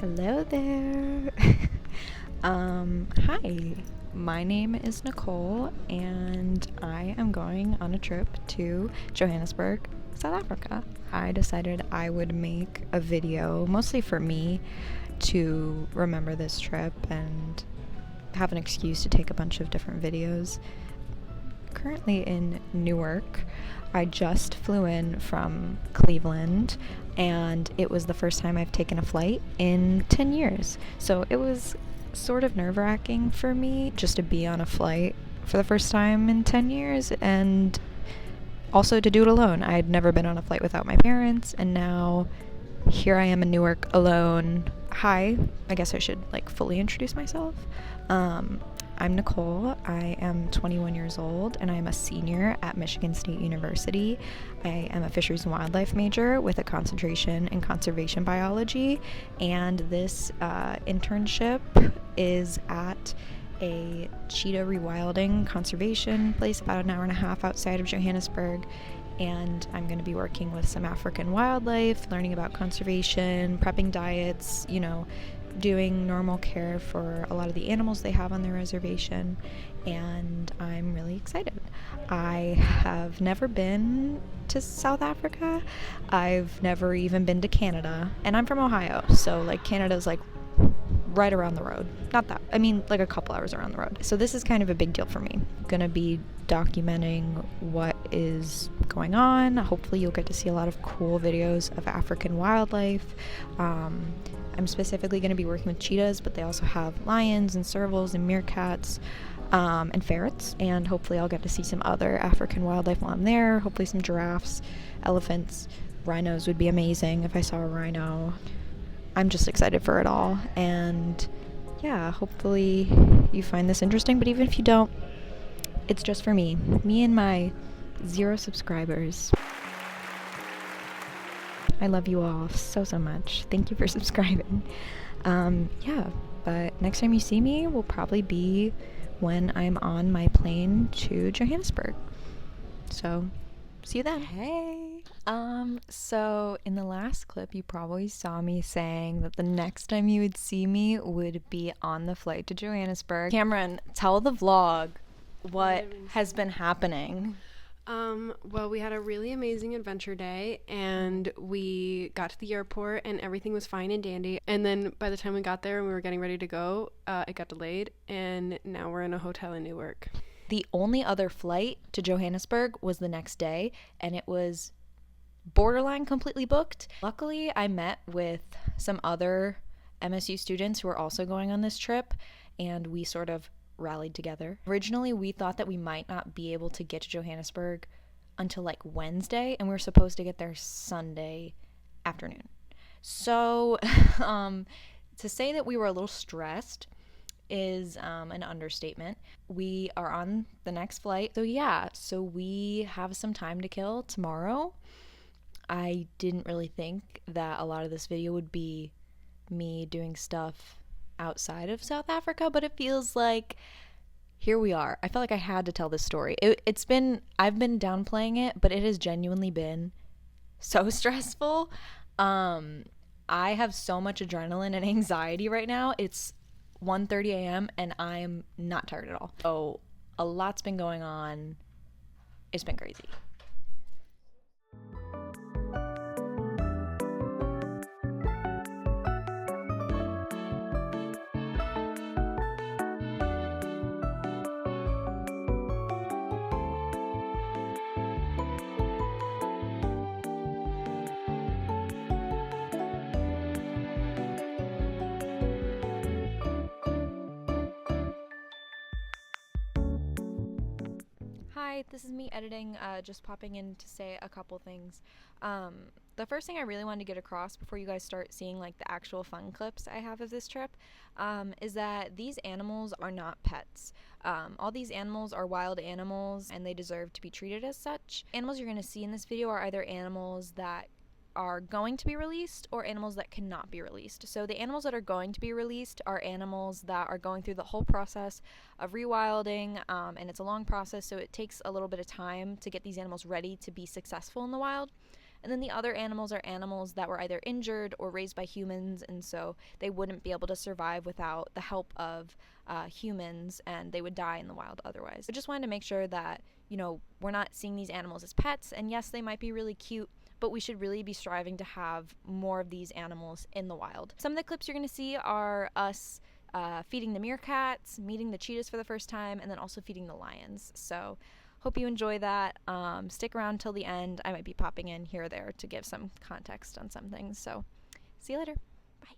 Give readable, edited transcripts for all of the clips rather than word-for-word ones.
Hello there. Hi. My name is Nicole, and I am going on a trip to Johannesburg, South Africa. I decided I would make a video, mostly for me, to remember this trip and have an excuse to take a bunch of different videos. Currently in Newark. I just flew in from Cleveland, and it was the first time I've taken a flight in 10 years. So it was sort of nerve-wracking for me just to be on a flight for the first time in 10 years, and also to do it alone. I had never been on a flight without my parents, and now here I am in Newark alone. Hi, I guess I should fully introduce myself. I'm Nicole. I am 21 years old, and I am a senior at Michigan State University. I am a fisheries and wildlife major with a concentration in conservation biology, and this internship is at a cheetah rewilding conservation place about an hour and a half outside of Johannesburg. And I'm going to be working with some African wildlife, learning about conservation, prepping diets, doing normal care for a lot of the animals they have on their reservation, and I'm really excited. I have never been to South Africa. I've never even been to Canada, and I'm from Ohio, so Canada's right around the road. Not that, a couple hours around the road. So this is kind of a big deal for me. I'm gonna be documenting what is going on. Hopefully you'll get to see a lot of cool videos of African wildlife. I'm specifically going to be working with cheetahs, but they also have lions and servals and meerkats and ferrets, and hopefully I'll get to see some other African wildlife while I'm there. Hopefully some giraffes, elephants, rhinos would be amazing if I saw a rhino. I'm just excited for it all, and yeah, hopefully you find this interesting, but even if you don't, it's just for me and my 0 subscribers. I love you all so much. Thank you for subscribing. But next time you see me will probably be when I'm on my plane to Johannesburg. So, see you then. Hey. So in the last clip, you probably saw me saying that the next time you would see me would be on the flight to Johannesburg. Cameron, tell the vlog what has been happening. Well, we had a really amazing adventure day, and we got to the airport and everything was fine and dandy. And then by the time we got there and we were getting ready to go, it got delayed, and now we're in a hotel in Newark. The only other flight to Johannesburg was the next day, and it was borderline completely booked. Luckily, I met with some other MSU students who were also going on this trip, and we sort of rallied together. Originally, we thought that we might not be able to get to Johannesburg until Wednesday, and we were supposed to get there Sunday afternoon. So to say that we were a little stressed is an understatement. We are on the next flight. So we have some time to kill tomorrow. I didn't really think that a lot of this video would be me doing stuff outside of South Africa, but it feels like here we are. I felt like I had to tell this story. I've been downplaying it, but it has genuinely been so stressful. I have so much adrenaline and anxiety right now. It's 1:30 a.m. and I'm not tired at all. So a lot's been going on. It's been crazy. Hi, this is me editing, just popping in to say a couple things. The first thing I really wanted to get across before you guys start seeing the actual fun clips I have of this trip is that these animals are not pets. All these animals are wild animals, and they deserve to be treated as such. Animals you're going to see in this video are either animals that are going to be released or animals that cannot be released. So the animals that are going to be released are animals that are going through the whole process of rewilding, and it's a long process, so it takes a little bit of time to get these animals ready to be successful in the wild. And then the other animals are animals that were either injured or raised by humans, and so they wouldn't be able to survive without the help of humans, and they would die in the wild otherwise. I just wanted to make sure that, you know, we're not seeing these animals as pets, and yes, they might be really cute, but we should really be striving to have more of these animals in the wild. Some of the clips you're going to see are us feeding the meerkats, meeting the cheetahs for the first time, and then also feeding the lions. So hope you enjoy that. Stick around till the end. I might be popping in here or there to give some context on some things. So see you later. Bye.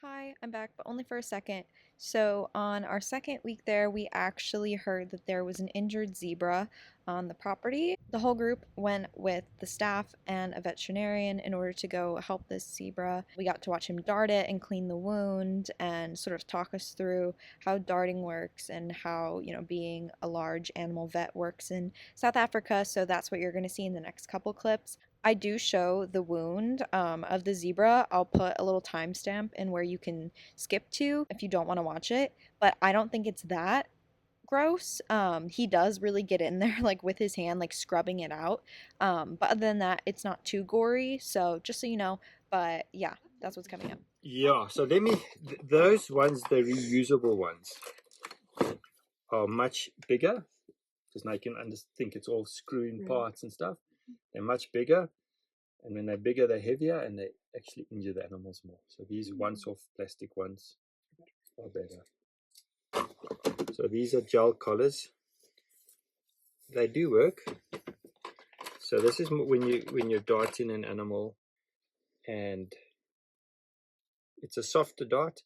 Hi, I'm back, but only for a second. So, on our second week there, we actually heard that there was an injured zebra on the property. The whole group went with the staff and a veterinarian in order to go help this zebra. We got to watch him dart it and clean the wound and sort of talk us through how darting works and how, you know, being a large animal vet works in South Africa. So, that's what you're going to see in the next couple clips. I do show the wound of the zebra. I'll put a little timestamp in where you can skip to if you don't want to watch it, but I don't think it's that gross. He does really get in there like with his hand, like scrubbing it out. But other than that, it's not too gory. So just so you know, but yeah, that's what's coming up. Yeah, so those ones, the reusable ones, are much bigger, because now you can think it's all screw-in parts and stuff. They're much bigger, and when they're bigger, they're heavier, and they actually injure the animals more. So these once-off plastic ones are better. So these are gel collars. They do work. So this is when you're darting an animal, and it's a softer dart,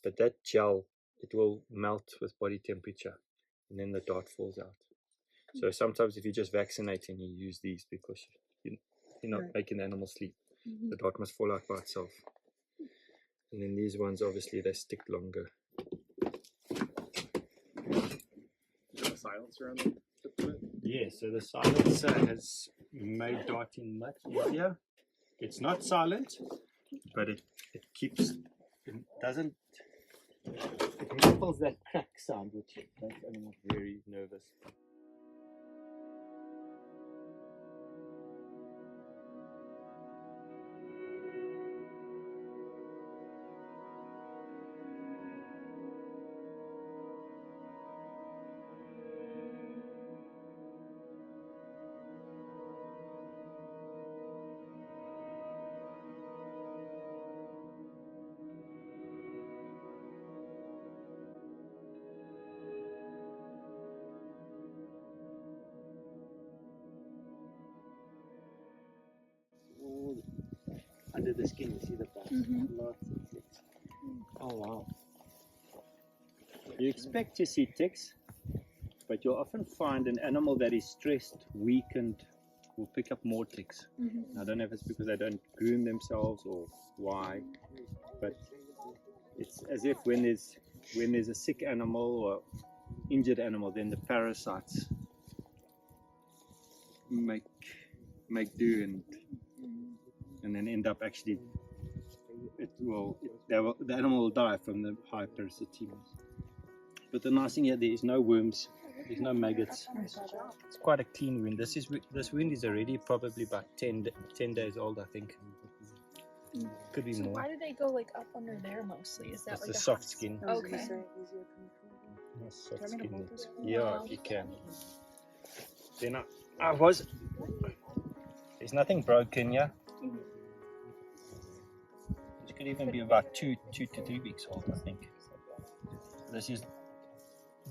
but that gel, it will melt with body temperature, and then the dart falls out. So sometimes if you're just vaccinating, you use these because you're not making the animal sleep. The dot must fall out by itself. And then these ones, obviously, they stick longer. Silencer on the tip of it? Yeah, so the silencer has made darting much easier. It's not silent, but it keeps, it doesn't, it muffles that crack sound, which makes animals very nervous. All under the skin, you see the bite. Lots of ticks. Oh wow. You expect to see ticks, but you'll often find an animal that is stressed, weakened, will pick up more ticks. I don't know if it's because they don't groom themselves or why, but it's as if when there's a sick animal or injured animal, then the parasites make do and then end up actually the animal will die from the high parasitemia. But the nice thing here, there is no worms, there's no maggots. It's quite a clean wound. This wound is already probably about 10 days old, I think. Could be So more. why do they go like up under there mostly? Is that It's like the a soft skin. Okay. Yes, soft Do you want me to skin. hold this one? Yeah, if you can. Then there's nothing broken here. It could even be about 2 to 3 weeks old, I think. This is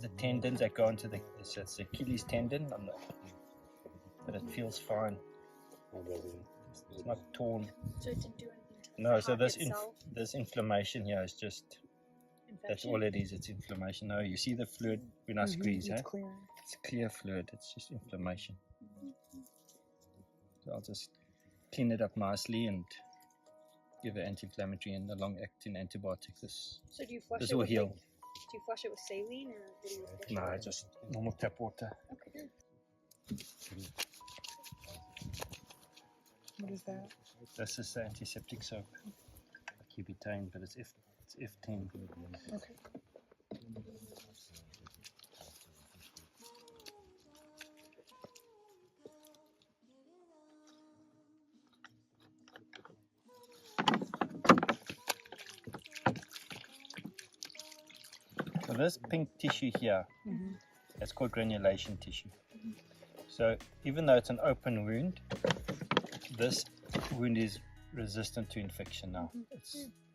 the tendons that go into it's Achilles tendon, but it feels fine. It's not torn. So it didn't do anything to the No, so heart itself? this inflammation here is just, that's Infection? all it is, it's inflammation. No, you see the fluid when I squeeze, It's eh? clear. It's clear fluid, it's just inflammation. So I'll just clean it up nicely and give an anti-inflammatory and a long-acting antibiotic. So do you flush This it will with heal. Like, do you flush it with saline or what do you flush it No, with? just normal tap water. Okay. What is that? This is the antiseptic soap, like butane, but it's F10. Okay. So this pink tissue here, it's called granulation tissue. So even though it's an open wound, this wound is resistant to infection now.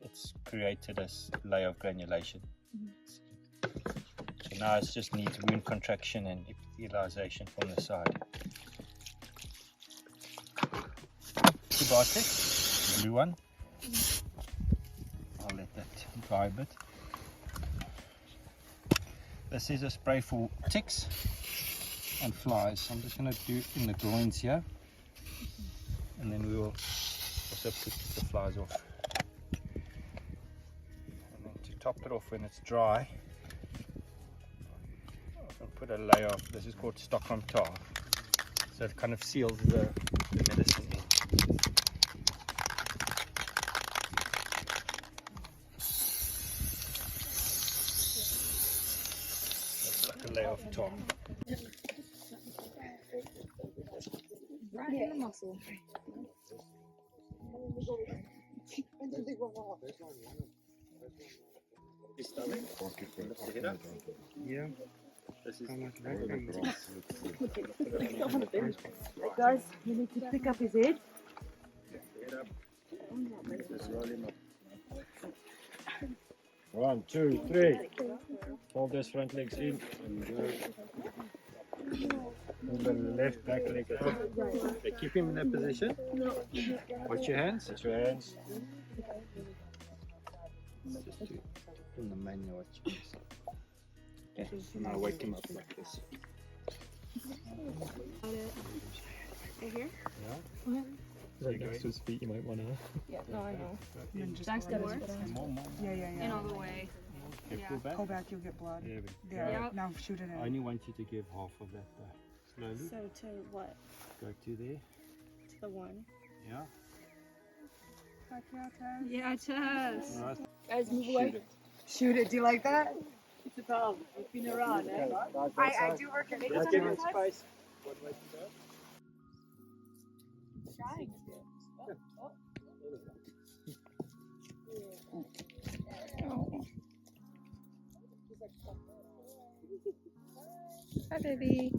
It's created a layer of granulation. So now it just needs wound contraction and epithelialization from the side. Antibiotic, blue one. I'll let that dry a bit. This is a spray for ticks and flies. So I'm just going to do it in the groins here, and then we will also put the flies off. And then to top it off when it's dry, I'll put a layer of, this is called Stockholm tar. So it kind of seals the medicine in. Layer of tar. Right in the muscle. His stomach. Lift the head up. Yeah. This is Guys, you need to pick up his head. head up. Just roll him up. 1, 2, 3. Hold those front legs in and move the left back leg up. Okay, keep him in that position. Watch your hands. Watch your hands. Just do in the manual. Watch your hands. Okay, now wake him up like this. Right here? Yeah. Right next to his feet, you might want to. Yeah, no, I know. And then just Zach's got his go foot on. More. Yeah, yeah, In yeah. all the way. Yeah. Pull back. Pull back, you'll get blood. There we There, Yeah. now shoot it I in. only want you to give half of that slowly. So to what? Go to there. To the one. Yeah. Heck yeah, Taz. Yeah, Chess. Alright. Guys, move Shoot it. Shoot it, do you like that? It's a problem. It's been around, eh? I do work at Let's give it space. What way to go? Trying to. Hi, baby.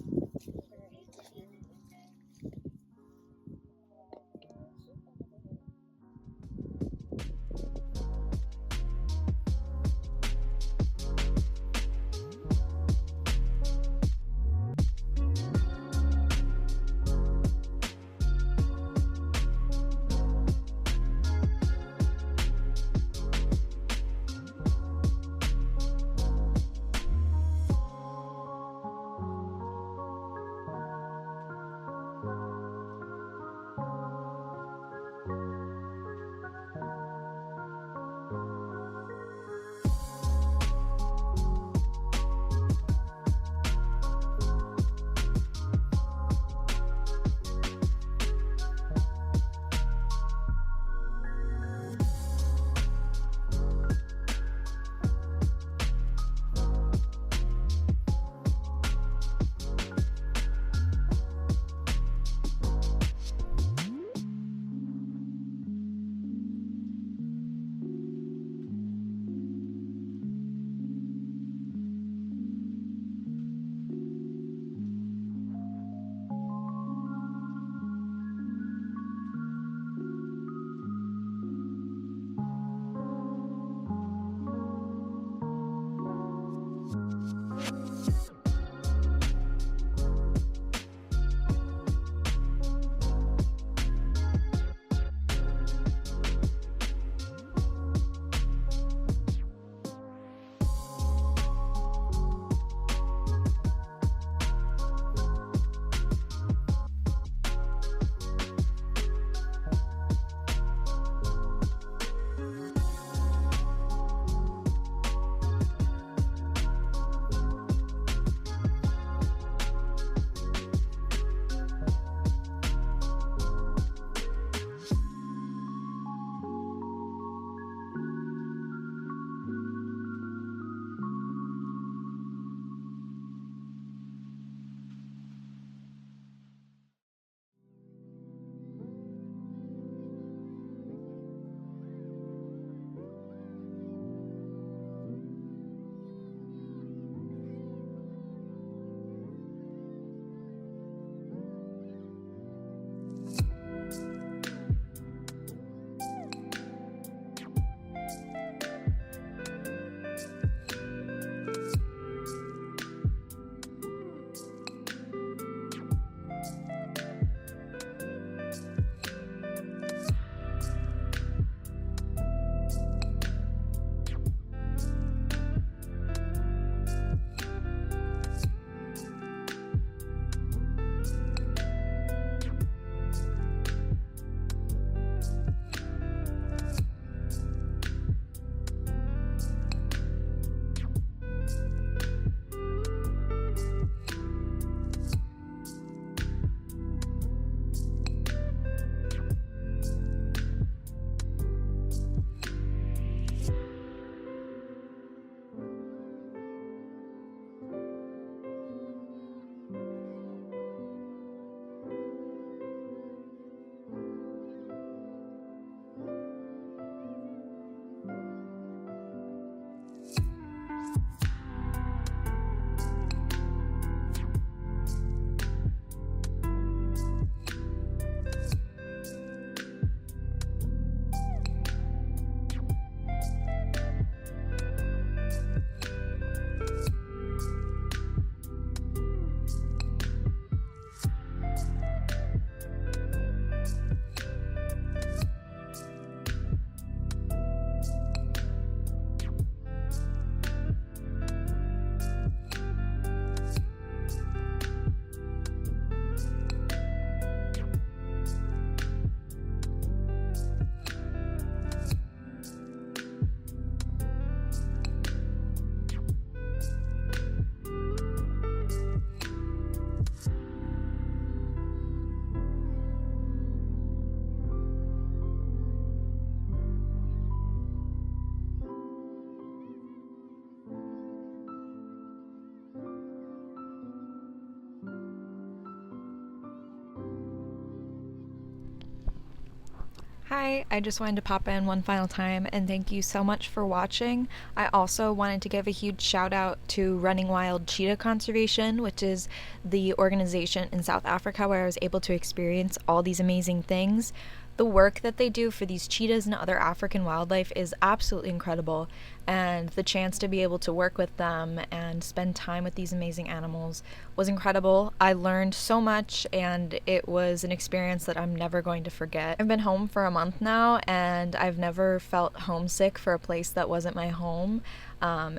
Hi, I just wanted to pop in one final time and thank you so much for watching. I also wanted to give a huge shout out to Running Wild Cheetah Conservation, which is the organization in South Africa where I was able to experience all these amazing things. The work that they do for these cheetahs and other African wildlife is absolutely incredible, and the chance to be able to work with them and spend time with these amazing animals was incredible. I learned so much, and it was an experience that I'm never going to forget. I've been home for a month now, and I've never felt homesick for a place that wasn't my home,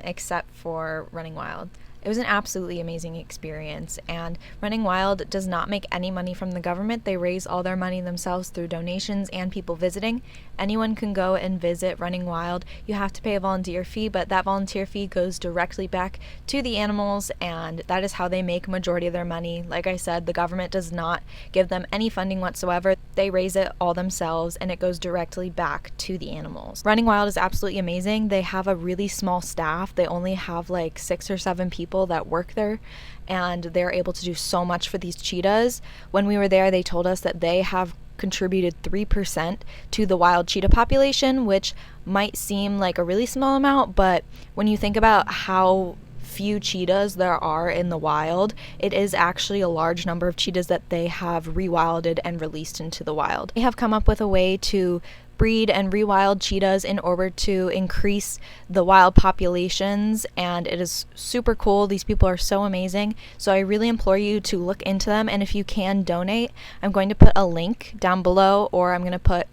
except for Running Wild. It was an absolutely amazing experience, and Running Wild does not make any money from the government. They raise all their money themselves through donations and people visiting. Anyone can go and visit Running Wild. You have to pay a volunteer fee, but that volunteer fee goes directly back to the animals, and that is how they make a majority of their money. Like I said, the government does not give them any funding whatsoever. They raise it all themselves, and it goes directly back to the animals. Running Wild is absolutely amazing. They have a really small staff. They only have like 6 or 7 people that work there, and they're able to do so much for these cheetahs. When we were there, they told us that they have contributed 3% to the wild cheetah population, which might seem like a really small amount, but when you think about how few cheetahs there are in the wild, it is actually a large number of cheetahs that they have rewilded and released into the wild. They have come up with a way to breed and rewild cheetahs in order to increase the wild populations, and it is super cool. These people are so amazing, so I really implore you to look into them, and if you can donate, I'm going to put a link down below, or I'm going to put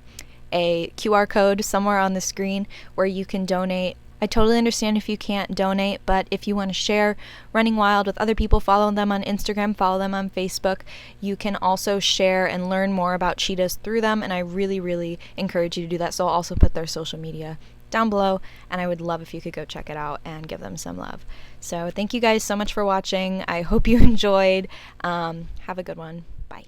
a QR code somewhere on the screen where you can donate. I totally understand if you can't donate, but if you want to share Running Wild with other people, follow them on Instagram, follow them on Facebook. You can also share and learn more about cheetahs through them, and I really, really encourage you to do that. So I'll also put their social media down below, and I would love if you could go check it out and give them some love. So thank you guys so much for watching. I hope you enjoyed. Have a good one. Bye.